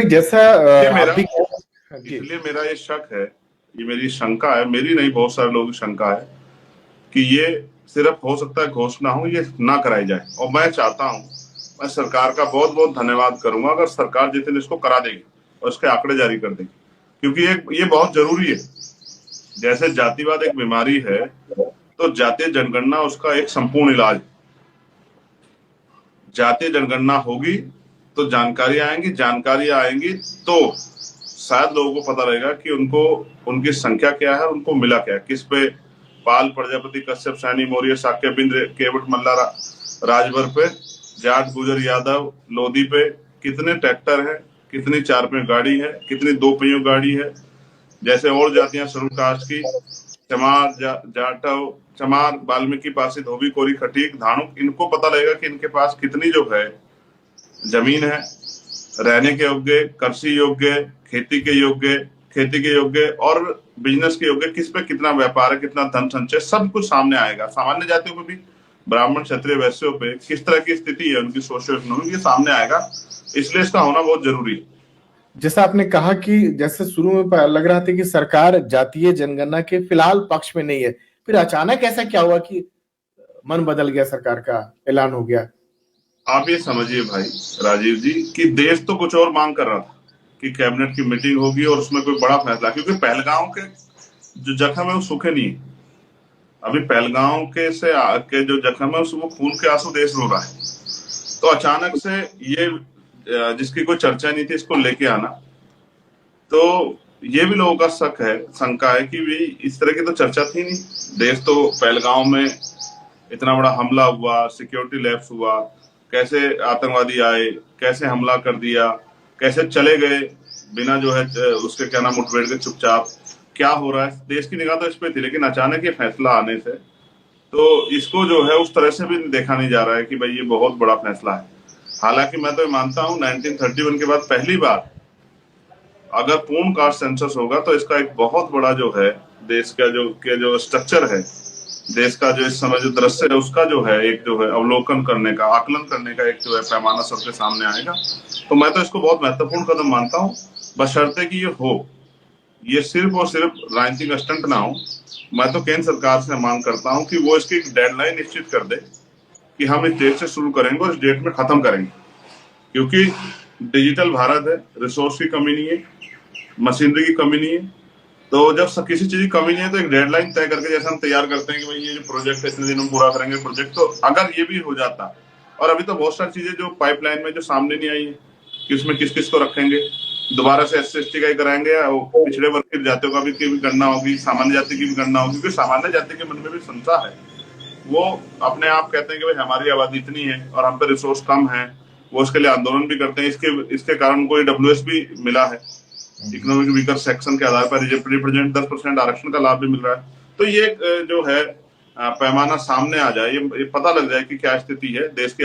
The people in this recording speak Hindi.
जैसा ये आप मेरा भी हाँ जी। इसलिए मेरा ये शक है, ये मेरी शंका है, मेरी नहीं बहुत सारे लोगों की शंका है कि ये सिर्फ हो सकता है घोषणा हो, ये ना कराई जाए। और मैं चाहता हूं, मैं सरकार का बहुत बहुत धन्यवाद करूंगा अगर सरकार जिस दिन इसको करा देगी और इसके आंकड़े जारी कर देगी, क्योंकि ये बहुत जरूरी है। जैसे जातिवाद एक बीमारी है, तो जातीय जनगणना उसका एक संपूर्ण इलाज है। जातीय जनगणना होगी तो जानकारी आएंगी तो शायद लोगों को पता रहेगा कि उनको उनकी संख्या क्या है, उनको मिला क्या है, किस पे पाल, प्रजापति, कश्यप, सैनी, मौर्य, शाक्य, बिंद्र, केवट, मल्ला, राजभर पे, जाट, गुजर, यादव, लोधी पे कितने ट्रैक्टर है, कितनी चार पहियों गाड़ी है, कितनी दो पहियों गाड़ी है। जैसे और जातियां शेड्यूल कास्ट की, चमार, जाटव, चमार, वाल्मीकि, पासी, धोबी, कोरी, खटीक, धानुक, इनको पता लगेगा कि इनके पास कितनी जो है जमीन है, रहने के योग्य, कृषि योग्य, खेती के योग्य, खेती के योग्य और बिजनेस के योग्य, किस पे कितना व्यापार है, कितना धन संचय, सब कुछ सामने आएगा। सामान्य जातियों पे भी, ब्राह्मण, क्षत्रिय, वैश्यों पे किस तरह की स्थिति है उनकी, सोशियो इकोनॉमिक, ये सामने आएगा। इसलिए इसका होना बहुत जरूरी है। जैसा आपने कहा कि जैसे शुरू में लग रहा था कि सरकार जातीय जनगणना के फिलहाल पक्ष में नहीं है, फिर अचानक ऐसा क्या हुआ कि मन बदल गया, सरकार का ऐलान हो गया? आप ये समझिए भाई राजीव जी कि देश तो कुछ और मांग कर रहा था कि कैबिनेट की मीटिंग होगी और उसमें कोई बड़ा फैसला, क्योंकि पहलगांव के जो जख्म है वो सूखे नहीं है। अभी पहलगांव के जो जख्म है उसमें खून के आंसू देश रो रहा है। तो अचानक से ये जिसकी कोई चर्चा नहीं थी, इसको लेके आना, तो ये भी लोगों का शक है, शंका है कि भाई इस तरह की तो चर्चा थी नहीं। देश तो पहलगांव में इतना बड़ा हमला हुआ, सिक्योरिटी लैप्स हुआ, कैसे आतंकवादी आए, कैसे हमला कर दिया, कैसे चले गए बिना जो है उसके क्या नाम मुठभेड़ के, चुपचाप क्या हो रहा है, देश की निगाह तो इस पे थी। लेकिन अचानक ये फैसला आने से तो इसको जो है उस तरह से भी देखा नहीं जा रहा है कि भाई ये बहुत बड़ा फैसला है। हालांकि मैं तो ये मानता हूं 1931 के बाद पहली बार अगर पूर्ण कास्ट सेंसस होगा तो इसका एक बहुत बड़ा जो है देश का जो स्ट्रक्चर है, देश का जो इस समय जो दृश्य है उसका जो है एक जो है अवलोकन करने का, आकलन करने का एक जो है पैमाना सबके सामने आएगा। तो मैं तो इसको बहुत महत्वपूर्ण कदम मानता हूँ, बशर्ते कि ये हो, ये सिर्फ और सिर्फ राजनीतिक स्टंट ना हो। मैं तो केंद्र सरकार से मांग करता हूँ कि वो इसकी एक डेडलाइन निश्चित कर दे कि हम इस डेट से शुरू करेंगे और इस डेट में खत्म करेंगे, क्योंकि डिजिटल भारत है, रिसोर्स की कमी नहीं है, मशीनरी की कमी नहीं है। तो जब किसी चीज की कमी नहीं है तो एक डेडलाइन तय करके, जैसे हम तैयार करते हैं कि भाई ये जो प्रोजेक्ट है इतने दिन में पूरा करेंगे प्रोजेक्ट, तो अगर ये भी हो जाता। और अभी तो बहुत सारी चीजें जो पाइपलाइन में जो सामने नहीं आई है कि उसमें किस किस को रखेंगे, दोबारा से SC/ST का ही कराएंगे या पिछड़े वर्ग की जातियों का भी की भी गणना होगी, सामान्य जाति की भी गणना होगी, क्योंकि सामान्य जाति के मन में भी शंका है। वो अपने आप कहते हैं कि भाई हमारी आबादी इतनी है और हम पे रिसोर्स कम है, वो इसके लिए आंदोलन भी करते हैं। इसके कारण उनको WS भी मिला है, इकोनॉमिक वीकर सेक्शन के आधार पर रिप्रेजेंट 10% आरक्षण का लाभ भी मिल रहा है। तो ये जो है पैमाना सामने आ जाए, ये पता लग जाए कि क्या स्थिति है देश के